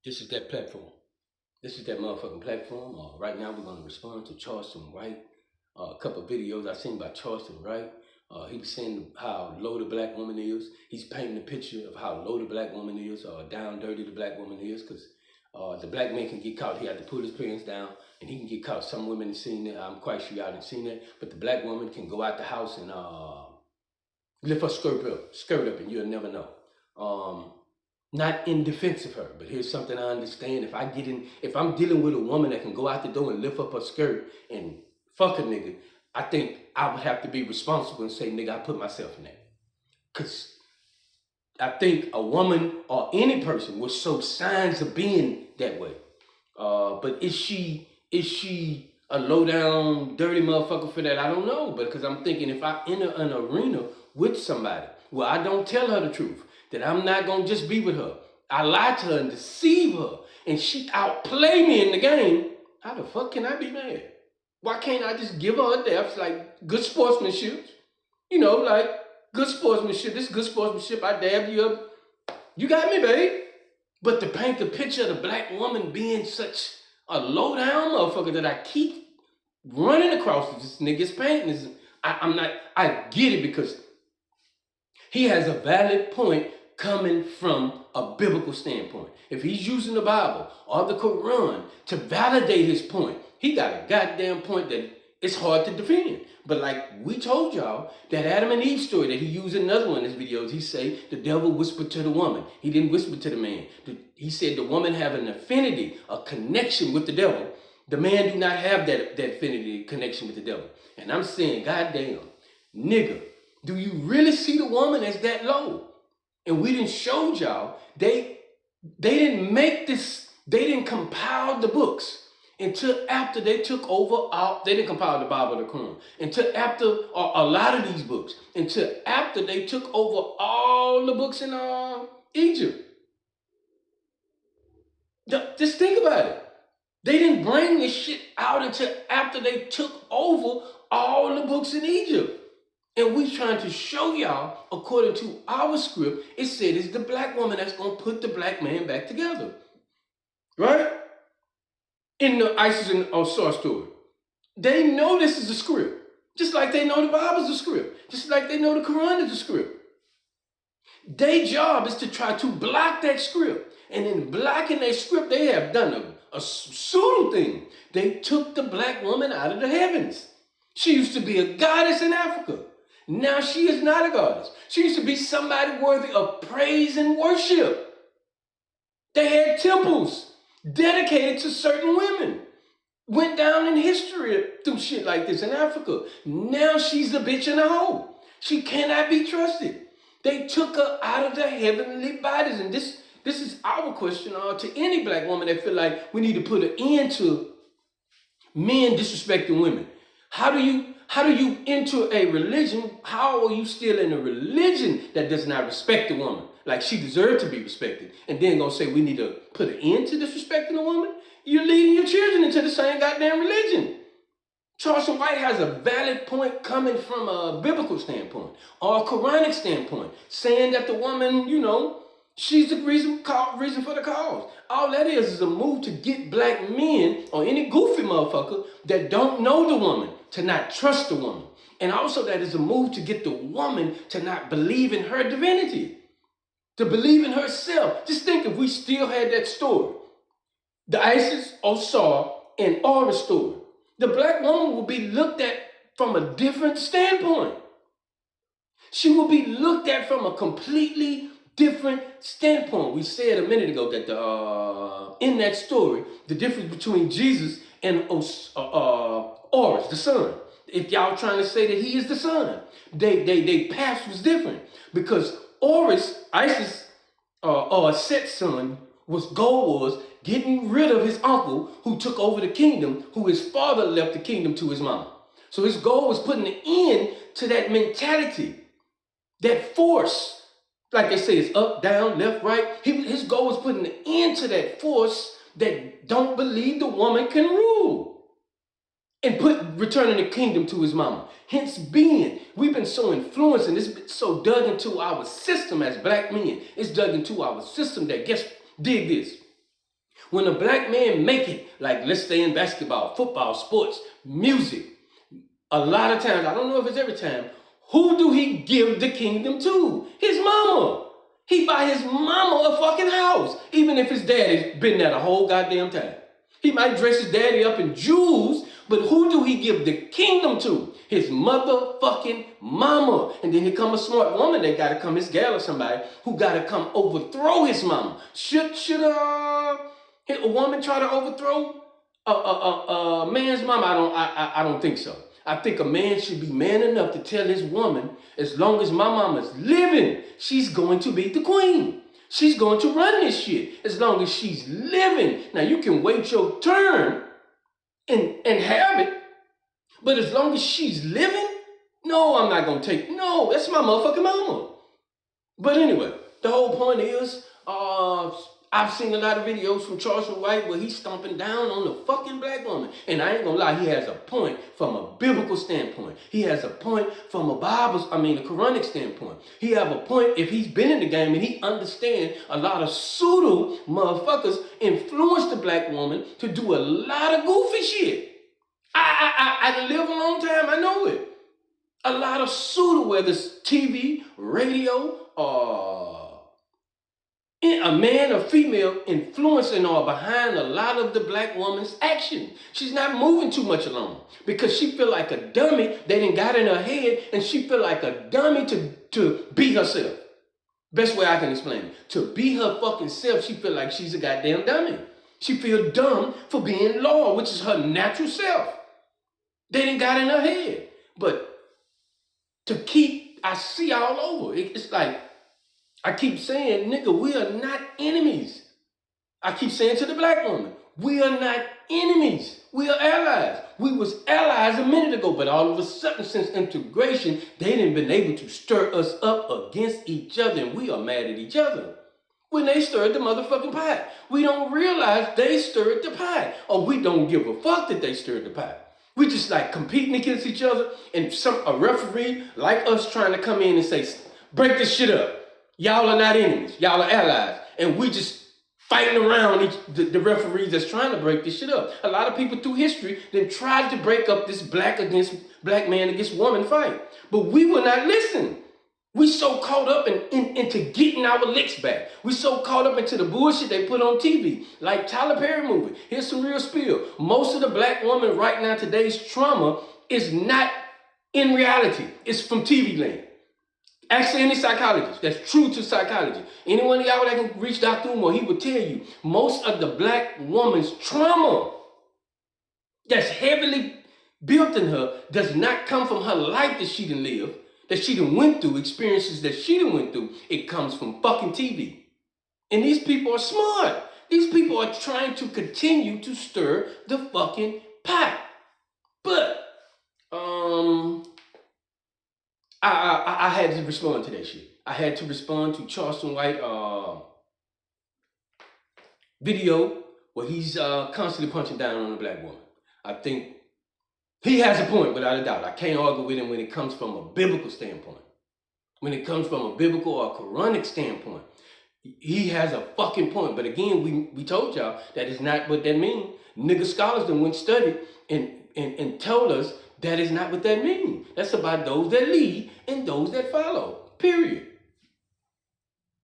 This is that platform. This is that motherfucking platform. Right now, we're going to respond to Charleston White. A couple of videos I seen by Charleston White. He was saying how low the black woman is. He's painting a picture of how low the black woman is, or down dirty the black woman is, because the black man can get caught. He had to pull his pants down, and he can get caught. Some women have seen that. I'm quite sure y'all haven't seen that. But the black woman can go out the house and lift her skirt up, and you'll never know. Not in defense of her, but here's something I understand. If I'm dealing with a woman that can go out the door and lift up her skirt and fuck a nigga, I think I would have to be responsible and say, nigga, I put myself in that. Cause I think a woman or any person will show signs of being that way. But is she a low down dirty motherfucker for that? I don't know. But because I'm thinking if I enter an arena with somebody, well, I don't tell her the truth, that I'm not gonna just be with her. I lie to her and deceive her, and she outplay me in the game. How the fuck can I be mad? Why can't I just give her a depth like good sportsmanship? Like good sportsmanship. This is good sportsmanship. I dab you up. You got me, babe. But to paint the picture of the black woman being such a low down motherfucker that I keep running across this nigga's painting is I get it because he has a valid point coming from a biblical standpoint. If he's using the Bible or the Quran to validate his point, he got a goddamn point that it's hard to defend. But like we told y'all, that Adam and Eve story that he used in another one of his videos, he say the devil whispered to the woman. He didn't whisper to the man. He said the woman have an affinity, a connection with the devil. The man do not have that affinity, connection with the devil. And I'm saying, goddamn, nigga, do you really see the woman as that low? And we didn't show y'all, they didn't make this, they didn't compile the books until after they took over, they didn't compile the Bible or the Quran, until after, or a lot of these books, until after they took over all the books in Egypt. Just think about it. They didn't bring this shit out until after they took over all the books in Egypt. And we trying to show y'all, according to our script, it said it's the black woman that's going to put the black man back together. Right? In the Isis and Osar story. They know this is a script. Just like they know the Bible's a script. Just like they know the Quran is a script. Their job is to try to block that script. And in blocking that script, they have done a pseudo thing. They took the black woman out of the heavens. She used to be a goddess in Africa. Now she is not a goddess. She used to be somebody worthy of praise and worship. They had temples dedicated to certain women. Went down in history through shit like this in Africa. Now she's a bitch and a hoe. She cannot be trusted. They took her out of the heavenly bodies. And this is our question to any black woman that feel like we need to put an end to men disrespecting women. How do you enter a religion? How are you still in a religion that does not respect a woman? Like she deserves to be respected. And then gonna say we need to put an end to disrespecting a woman? You're leading your children into the same goddamn religion. Charleston White has a valid point coming from a biblical standpoint or a Quranic standpoint, saying that the woman, she's the reason for the cause. All that is a move to get black men or any goofy motherfucker that don't know the woman to not trust the woman. And also that is a move to get the woman to not believe in her divinity, to believe in herself. Just think if we still had that story, the Isis, Osar, and Aura story, the black woman will be looked at from a different standpoint. She will be looked at from a completely different standpoint. We said a minute ago that in that story, the difference between Jesus and Horus, the son. If y'all trying to say that he is the son, they paths was different because Horus, Isis, Set's son, goal was getting rid of his uncle who took over the kingdom, who his father left the kingdom to his mama. So his goal was putting an end to that mentality, that force. Like they say, it's up, down, left, right. His goal was putting an end to that force that don't believe the woman can rule and returning the kingdom to his mama. Hence being, we've been so influenced and it's been so dug into our system as black men. It's dug into our system that dig this. When a black man make it, like let's stay in basketball, football, sports, music, a lot of times, I don't know if it's every time, who do he give the kingdom to? His mama. He buy his mama a fucking house, even if his daddy's been there the whole goddamn time. He might dress his daddy up in jewels, but who do he give the kingdom to? His motherfucking mama. And then here come a smart woman that gotta come, his gal or somebody, who gotta come overthrow his mama. Should a woman try to overthrow a man's mama? I don't think so. I think a man should be man enough to tell his woman, as long as my mama's living, she's going to be the queen. She's going to run this shit as long as she's living. Now, you can wait your turn and have it, but as long as she's living, no, I'm not going to take, no, that's my motherfucking mama. But anyway, the whole point is, I've seen a lot of videos from Charleston White where he's stomping down on the fucking black woman. And I ain't gonna lie, he has a point from a biblical standpoint. He has a point from a the Quranic standpoint. He have a point if he's been in the game and he understands a lot of pseudo motherfuckers influence the black woman to do a lot of goofy shit. I live a long time, I know it. A lot of pseudo, whether it's TV, radio, a man or female influencing or behind a lot of the black woman's action. She's not moving too much along because she feel like a dummy. They done got in her head and she feel like a dummy to be herself. Best way I can explain it. To be her fucking self, she feel like she's a goddamn dummy. She feel dumb for being Lord, which is her natural self. They done got in her head. But I see all over. It's like, I keep saying, nigga, we are not enemies. I keep saying to the black woman, we are not enemies. We are allies. We was allies a minute ago, but all of a sudden, since integration, they done been able to stir us up against each other, and we are mad at each other. When they stirred the motherfucking pot, we don't realize they stirred the pot, or we don't give a fuck that they stirred the pot. We just like competing against each other, and a referee like us trying to come in and say, break this shit up. Y'all are not enemies. Y'all are allies. And we just fighting around the referees that's trying to break this shit up. A lot of people through history then tried to break up this black man against woman fight. But we will not listen. We so caught up into getting our licks back. We so caught up into the bullshit they put on TV. Like Tyler Perry movie. Here's some real spill. Most of the black woman right now, today's trauma is not in reality. It's from TV land. Ask any psychologist that's true to psychology. Anyone of y'all that can reach Dr. Umar, he would tell you most of the black woman's trauma that's heavily built in her does not come from her life that she done lived, that she done went through, experiences that she done went through. It comes from fucking TV. And these people are smart. These people are trying to continue to stir the fucking pot. But, I had to respond to that shit. I had to respond to Charleston White video where he's constantly punching down on a black woman. I think he has a point, without a doubt. I can't argue with him when it comes from a biblical standpoint. When it comes from a biblical or Quranic standpoint, he has a fucking point. But again, we told y'all that is not what that means. Nigga scholars then went study and told us that is not what that means. That's about those that lead and those that follow. Period.